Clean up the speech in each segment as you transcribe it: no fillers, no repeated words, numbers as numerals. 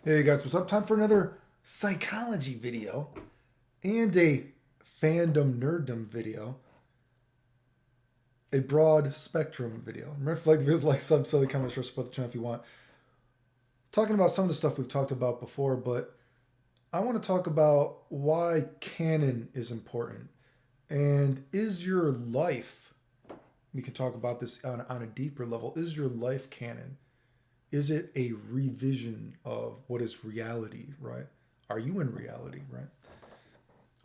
Hey guys, what's up? Time for another psychology video and a fandom nerddom video, a broad spectrum video. Remember, like there's like some silly comments for support the channel if you want. Talking about some of the stuff we've talked about before, but I want to talk about why canon is important and is your life. We can talk about this on a deeper level. Is your life canon? Is it a revision of what is reality, right? Are you in reality, right?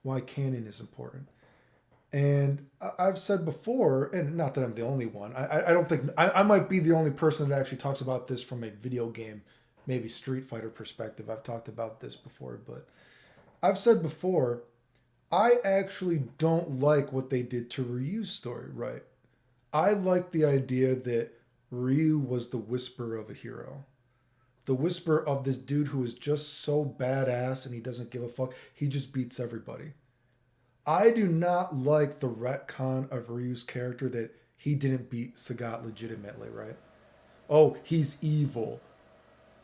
Why canon is important. And I've said before, and not that I'm the only one, I don't think, I might be the only person that actually talks about this from a video game, maybe Street Fighter perspective. I've talked about this before, but I've said before, I actually don't like what they did to Ryu's story, right? I like the idea that Ryu was the whisper of a hero. The whisper of this dude who is just so badass and he doesn't give a fuck. He just beats everybody. I do not like the retcon of Ryu's character that he didn't beat Sagat legitimately, right? Oh, he's evil.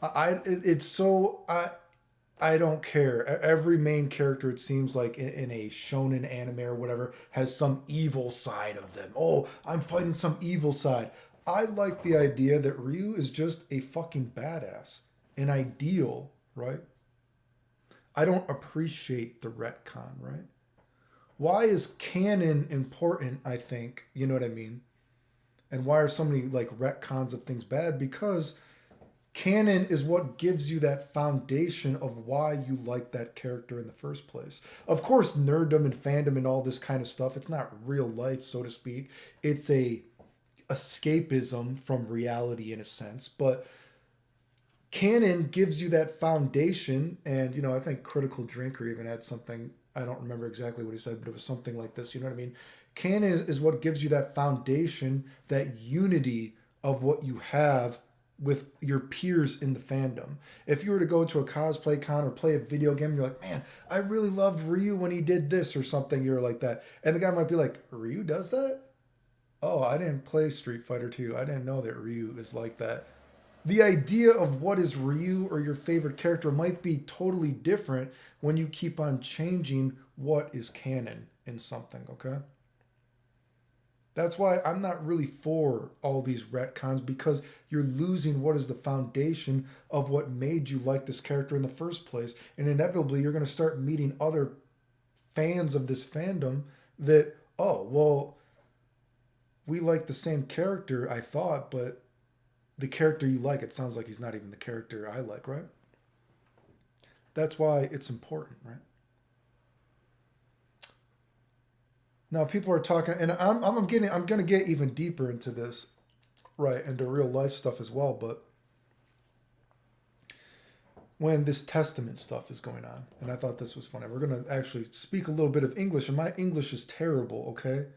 It's so I don't care. Every main character, it seems like in a shonen anime or whatever, has some evil side of them. Oh, I'm fighting some evil side. I like the idea that Ryu is just a fucking badass, an ideal, right? I don't appreciate the retcon, right? Why is canon important, I think? You know what I mean? And why are so many like retcons of things bad? Because canon is what gives you that foundation of why you like that character in the first place. Of course, nerddom and fandom and all this kind of stuff, it's not real life, so to speak. It's a escapism from reality in a sense, but canon gives you that foundation. And I think Critical Drinker even had something, I don't remember exactly what he said, but it was something like this. You know what I mean? Canon is what gives you that foundation, that unity of what you have with your peers in the fandom. If you were to go to a cosplay con or play a video game, you're like, man, I really loved Ryu when he did this or something. You're like that. And the guy might be like, Ryu does that? Oh, I didn't play Street Fighter 2. I didn't know that Ryu is like that. The idea of what is Ryu or your favorite character might be totally different when you keep on changing what is canon in something, okay? That's why I'm not really for all these retcons, because you're losing what is the foundation of what made you like this character in the first place. And inevitably, you're going to start meeting other fans of this fandom that, oh, well, we like the same character, I thought, but the character you like, it sounds like he's not even the character I like, right? That's why it's important, right? Now people are talking, and I'm gonna get even deeper into this, right, into real life stuff as well. But when this testament stuff is going on, and I thought this was funny, we're gonna actually speak a little bit of English, and my English is terrible, okay?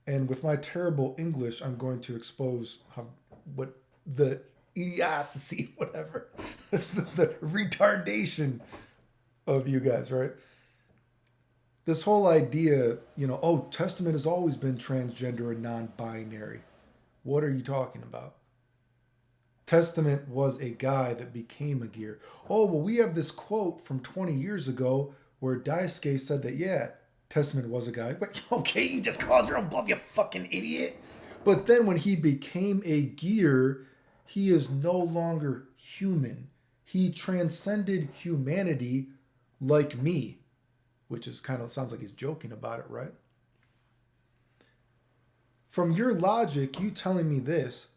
And with my terrible English, I'm going to expose what the idiocy, whatever, the retardation of you guys, right? This whole idea, oh, Testament has always been transgender and non binary. What are you talking about? Testament was a guy that became a gear. Oh, well, we have this quote from 20 years ago where Daisuke said that, yeah, Testament was a guy. But okay, you just called your own bluff, you fucking idiot. But then when he became a gear, he is no longer human. He transcended humanity like me, which is kind of sounds like he's joking about it, right? From your logic, you telling me this,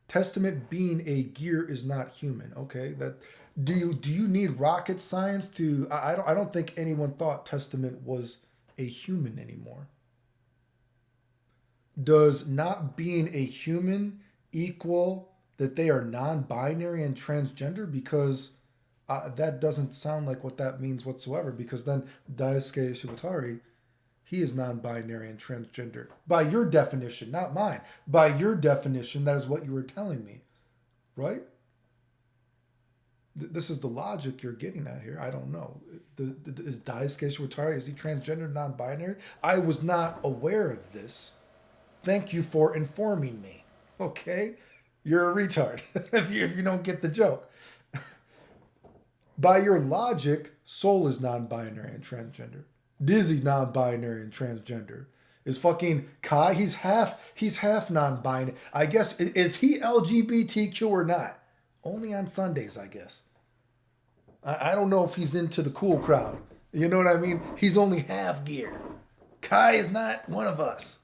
Testament being a gear is not human. Okay, that do you need rocket science to? I don't think anyone thought Testament was a human anymore. Does not being a human equal that they are non-binary and transgender? Because that doesn't sound like what that means whatsoever. Because then Daisuke Shibatari, he is non-binary and transgender by your definition, not mine. By your definition, that is what you were telling me, right? This is the logic you're getting at here. I don't know. Is Daisuke Shibatari, is he transgender, non-binary? I was not aware of this. Thank you for informing me. Okay, you're a retard if you don't get the joke. By your logic, Soul is non-binary and transgender. Dizzy non-binary and transgender. Is fucking Kai? He's half non-binary. I guess is he LGBTQ or not? Only on Sundays, I guess. I don't know if he's into the cool crowd. You know what I mean? He's only half gear. Kai is not one of us.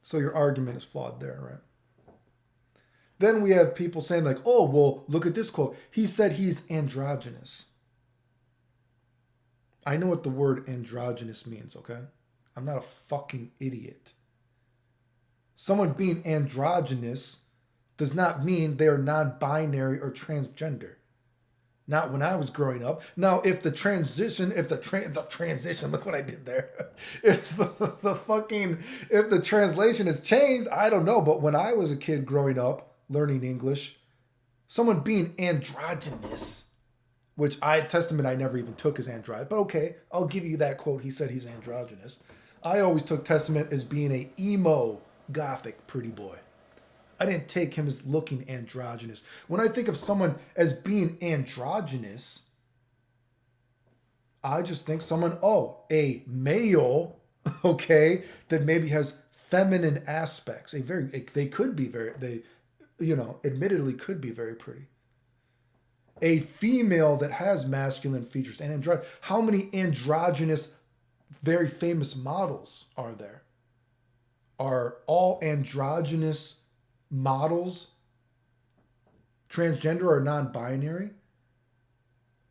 So your argument is flawed there, right? Then we have people saying like, oh, well, look at this quote. He said he's androgynous. I know what the word androgynous means, okay? I'm not a fucking idiot. Someone being androgynous does not mean they are non-binary or transgender. Not when I was growing up. Now, if the transition, look what I did there. If the translation has changed, I don't know. But when I was a kid growing up, learning English, someone being androgynous, which Testament I never even took as androgynous, but okay, I'll give you that quote. He said he's androgynous. I always took Testament as being a emo, gothic, pretty boy. I didn't take him as looking androgynous. When I think of someone as being androgynous, I just think someone, a male, okay, that maybe has feminine aspects. They could be admittedly could be very pretty. A female that has masculine features and androgynous. How many androgynous, very famous models are there? Are all androgynous models transgender or non-binary?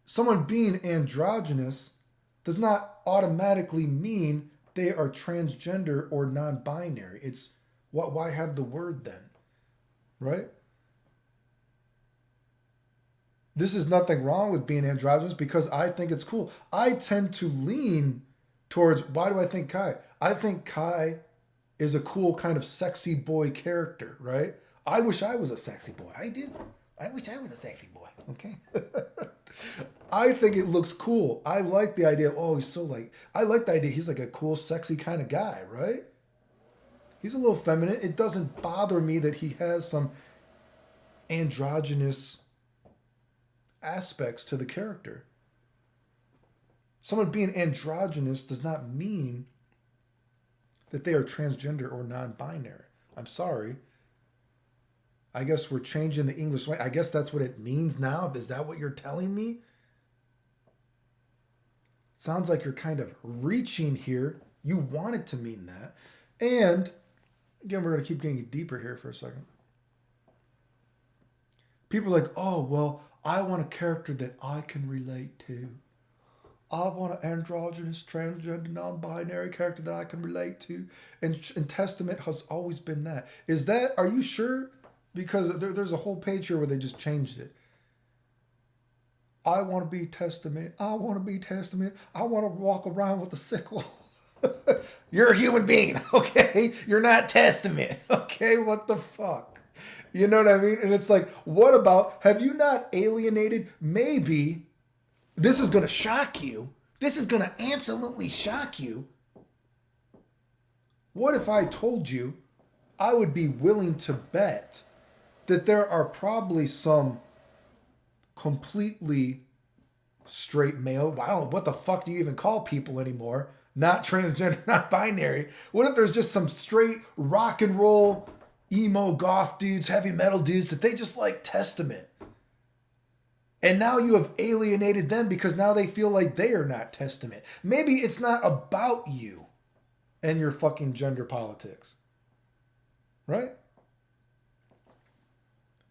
Someone being androgynous does not automatically mean they are transgender or non-binary. It's why have the word then? Right? This is nothing wrong with being androgynous because I think it's cool. I tend to lean towards, why do I think Kai? I think Kai is a cool kind of sexy boy character, right? I wish I was a sexy boy. I do. I wish I was a sexy boy, okay? I think it looks cool. I like the idea of, I like the idea he's like a cool, sexy kind of guy, right? He's a little feminine. It doesn't bother me that he has some androgynous aspects to the character. Someone being androgynous does not mean that they are transgender or non-binary. I'm sorry. I guess we're changing the English way. I guess that's what it means now. Is that what you're telling me? Sounds like you're kind of reaching here. You want it to mean that. And again, we're going to keep getting deeper here for a second. People are like, oh, well, I want a character that I can relate to. I want an androgynous, transgender, non-binary character that I can relate to. And Testament has always been that. Are you sure? Because there's a whole page here where they just changed it. I want to be Testament. I want to be Testament. I want to walk around with a sickle. You're a human being, okay? You're not Testament, okay? What the fuck? You know what I mean? And it's like, what about, have you not alienated? Maybe this is going to shock you. This is going to absolutely shock you. What if I told you I would be willing to bet that there are probably some completely straight male, wow, what the fuck do you even call people anymore? Not transgender, not binary. What if there's just some straight rock and roll, emo, goth dudes, heavy metal dudes that they just like Testament? And now you have alienated them because now they feel like they are not Testament. Maybe it's not about you and your fucking gender politics. Right?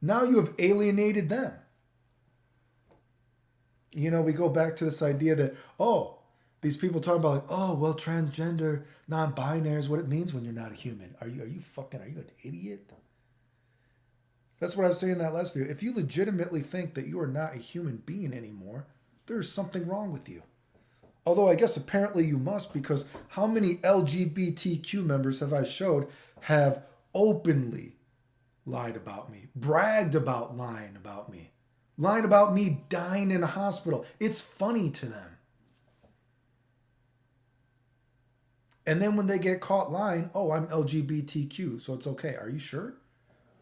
Now you have alienated them. You know, we go back to this idea that, these people talk about like, transgender, non-binary is what it means when you're not a human. Are you an idiot? That's what I was saying in that last video. If you legitimately think that you are not a human being anymore, there's something wrong with you. Although I guess apparently you must, because how many LGBTQ members have I showed have openly lied about me, bragged about lying about me dying in a hospital. It's funny to them. And then when they get caught lying, I'm LGBTQ, so it's okay. Are you sure?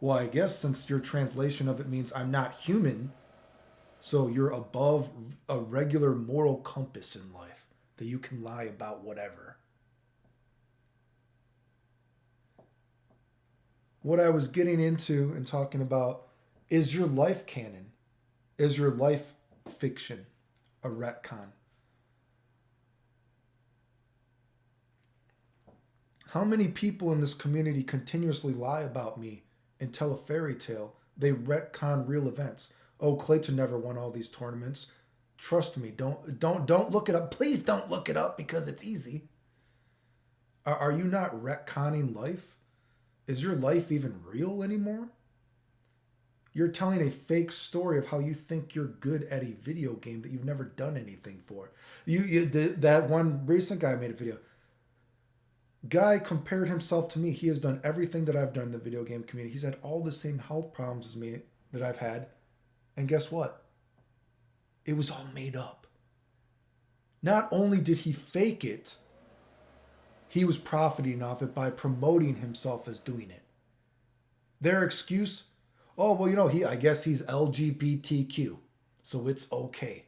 Well, I guess since your translation of it means I'm not human, So you're above a regular moral compass in life that you can lie about whatever. What I was getting into and talking about is your life canon. Is your life fiction a retcon? How many people in this community continuously lie about me and tell a fairy tale? They retcon real events. Oh, Clayton never won all these tournaments. Trust me, don't look it up. Please don't look it up because it's easy. Are you not retconning life? Is your life even real anymore? You're telling a fake story of how you think you're good at a video game that you've never done anything for. That one recent guy made a video. Guy compared himself to me. He has done everything that I've done in the video game community. He's had all the same health problems as me that I've had. And guess what? It was all made up. Not only did he fake it, he was profiting off it by promoting himself as doing it. Their excuse, oh, well, I guess he's LGBTQ, so it's okay.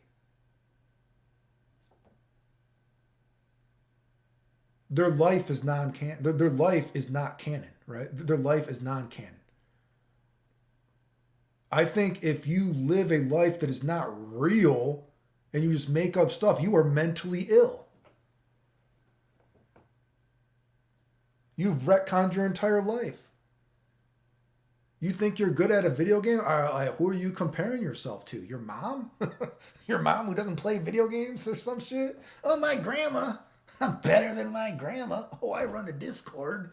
Their life is non-canon. Their life is not canon, right? Their life is non-canon. I think if you live a life that is not real and you just make up stuff, you are mentally ill. You've retconned your entire life. You think you're good at a video game? Who are you comparing yourself to? Your mom? Your mom who doesn't play video games or some shit? Oh, my grandma. I'm better than my grandma. Oh, I run a Discord.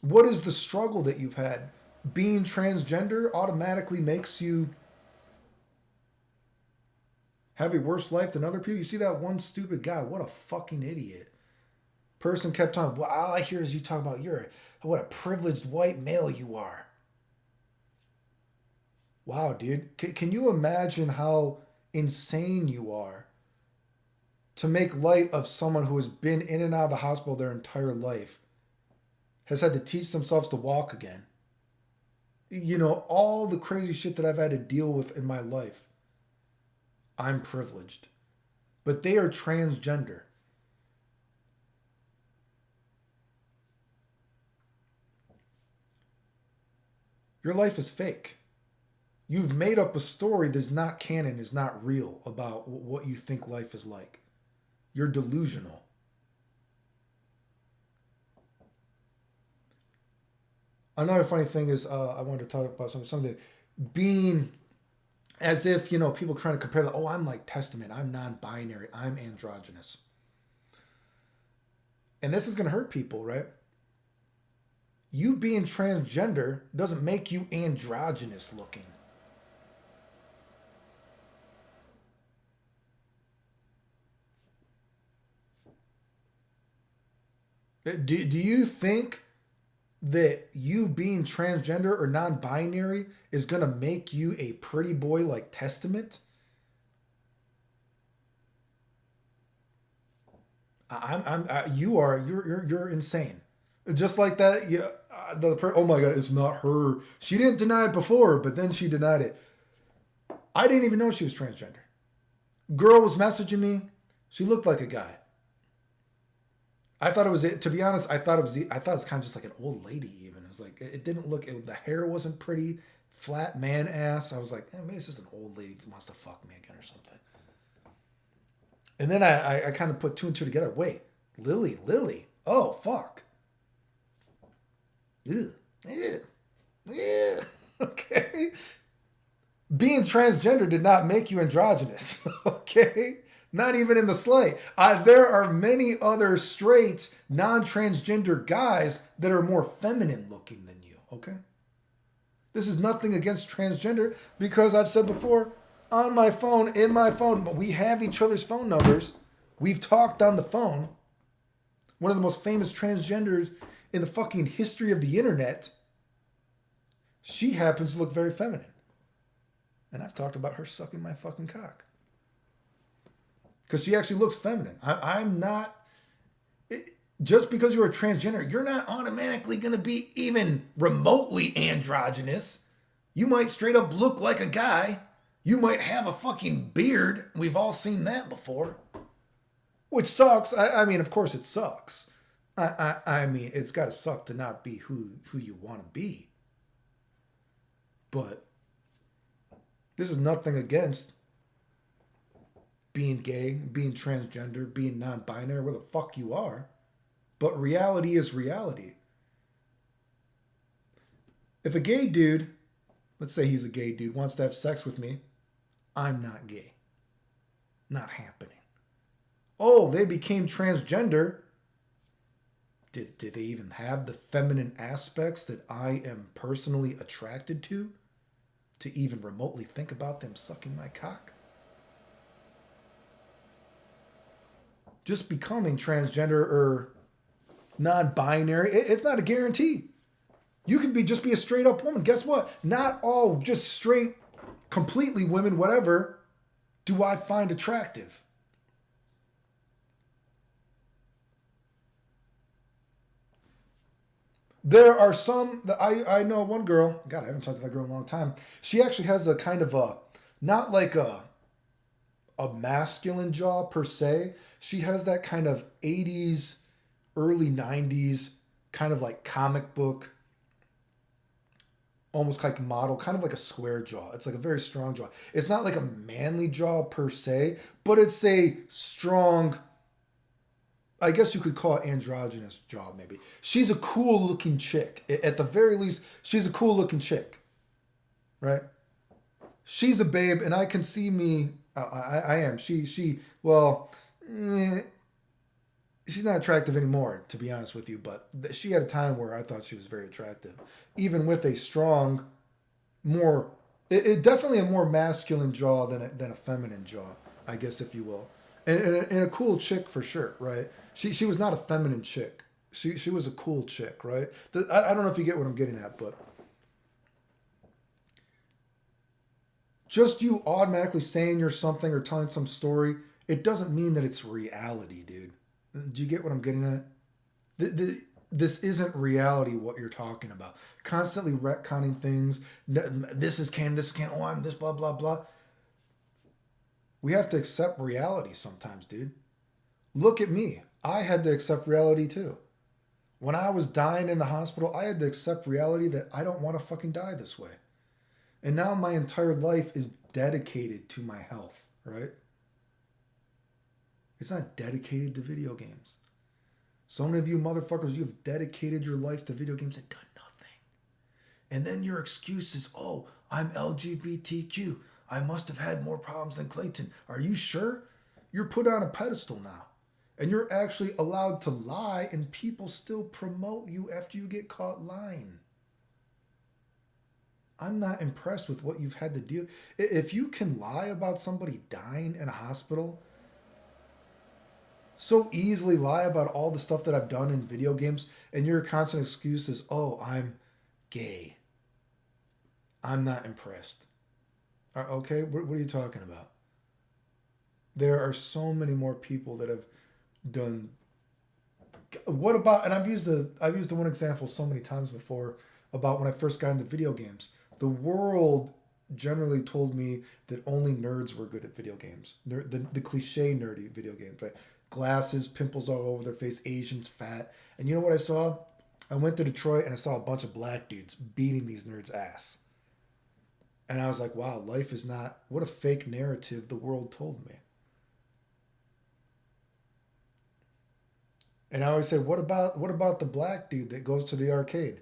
What is the struggle that you've had? Being transgender automatically makes you have a worse life than other people. You see that one stupid guy, what a fucking idiot. Person kept talking, well, all I hear is you talk about what a privileged white male you are. Wow, dude. Can you imagine how insane you are to make light of someone who has been in and out of the hospital their entire life, has had to teach themselves to walk again? All the crazy shit that I've had to deal with in my life. I'm privileged. But they are transgender. Your life is fake. You've made up a story that's not canon, is not real about what you think life is like. You're delusional. Another funny thing is, I wanted to talk about something being as if, people trying to compare that, oh, I'm like Testament, I'm non-binary, I'm androgynous. And this is going to hurt people, right? You being transgender doesn't make you androgynous looking. Do you think that you being transgender or non-binary is going to make you a pretty boy like Testament? You're insane. Just like that. Yeah. Oh my God, it's not her. She didn't deny it before, but then she denied it. I didn't even know she was transgender. Girl was messaging me. She looked like a guy. I thought it was, to be honest, I thought it was kind of just like an old lady even. It was like, it didn't look, the hair wasn't pretty, flat man ass. I was like, maybe it's just an old lady who wants to fuck me again or something. And then I kind of put two and two together. Wait, Lily. Oh, fuck. Ew. Okay. Being transgender did not make you androgynous. Okay. Not even in the slight. There are many other straight, non-transgender guys that are more feminine looking than you, okay? This is nothing against transgender because I've said before, on my phone, in my phone, we have each other's phone numbers. We've talked on the phone. One of the most famous transgenders in the fucking history of the internet. She happens to look very feminine. And I've talked about her sucking my fucking cock. Because she actually looks feminine. I'm not... Just because you're a transgender, you're not automatically going to be even remotely androgynous. You might straight up look like a guy. You might have a fucking beard. We've all seen that before. Which sucks. I mean, of course it sucks. I mean, it's got to suck to not be who you want to be. But this is nothing against being gay, being transgender, being non-binary, where the fuck you are. But reality is reality. If a gay dude, let's say he's a gay dude, wants to have sex with me, I'm not gay. Not happening. Oh, they became transgender. Did they even have the feminine aspects that I am personally attracted to even remotely think about them sucking my cock? Just becoming transgender or non-binary, it's not a guarantee. You can just be a straight up woman. Guess what? Not all just straight, completely women, whatever, do I find attractive. There are some that I know one girl, God, I haven't talked to that girl in a long time. She actually has a kind of a, not like a masculine jaw per se. She has that kind of 80s, early 90s, kind of like comic book, almost like model, kind of like a square jaw. It's like a very strong jaw. It's not like a manly jaw per se, but it's a strong, I guess you could call it androgynous jaw maybe. She's a cool looking chick. At the very least, she's a cool looking chick. Right? She's a babe and I can see me, I am. Well, she's not attractive anymore, to be honest with you, but she had a time where I thought she was very attractive. Even with a strong, more, it definitely a more masculine jaw than a feminine jaw, I guess, if you will. And a cool chick for sure, right? She was not a feminine chick. She was a cool chick, right? I don't know if you get what I'm getting at, but just you automatically saying you're something or telling some story, it doesn't mean that it's reality, dude. Do you get what I'm getting at? This isn't reality what you're talking about. Constantly retconning things. This is canon, this is canon. Oh, I'm this, blah, blah, blah. We have to accept reality sometimes, dude. Look at me. I had to accept reality too. When I was dying in the hospital, I had to accept reality that I don't want to fucking die this way. And now my entire life is dedicated to my health, right? It's not dedicated to video games. So many of you motherfuckers, you have dedicated your life to video games and done nothing. And then your excuse is, oh, I'm LGBTQ. I must have had more problems than Clayton. Are you sure? You're put on a pedestal now. And you're actually allowed to lie and people still promote you after you get caught lying. I'm not impressed with what you've had to deal. If you can lie about somebody dying in a hospital, so easily lie about all the stuff that I've done in video games, and your constant excuse is, oh, I'm gay. I'm not impressed. Okay, what are you talking about? There are so many more people that have done. What about? And I've used the one example so many times before about when I first got into video games. The world generally told me that only nerds were good at video games. The cliche nerdy video games, right? Glasses, pimples all over their face, Asians, fat. And you know what I saw? I went to Detroit and I saw a bunch of black dudes beating these nerds' ass. And I was like, wow, life is not, what a fake narrative the world told me. And I always say, what about the black dude that goes to the arcade?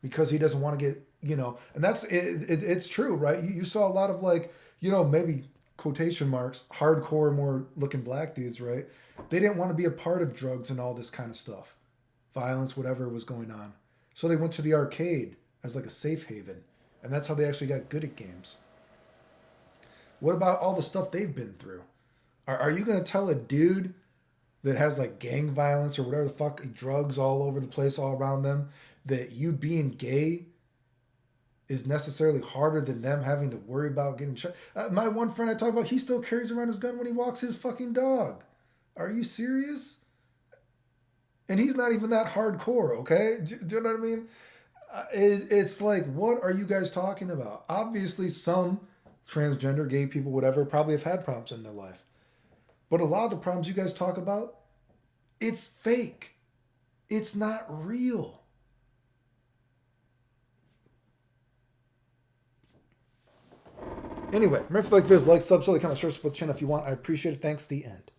Because he doesn't want to get, and that's, it's true, right? You saw a lot of maybe quotation marks, hardcore, more looking black dudes, right? They didn't want to be a part of drugs and all this kind of stuff. Violence, whatever was going on. So they went to the arcade as like a safe haven. And that's how they actually got good at games. What about all the stuff they've been through? Are you going to tell a dude that has like gang violence or whatever the fuck, drugs all over the place, all around them, that you being gay is necessarily harder than them having to worry about getting shot? My one friend I talk about, he still carries around his gun when he walks his fucking dog. Are you serious? And he's not even that hardcore, okay? Do you know what I mean? It's like, what are you guys talking about? Obviously, some transgender, gay people, whatever, probably have had problems in their life. But a lot of the problems you guys talk about, it's fake. It's not real. Anyway, remember if you like videos, like, subscribe, comment, share, support the channel if you want. I appreciate it. Thanks. The end.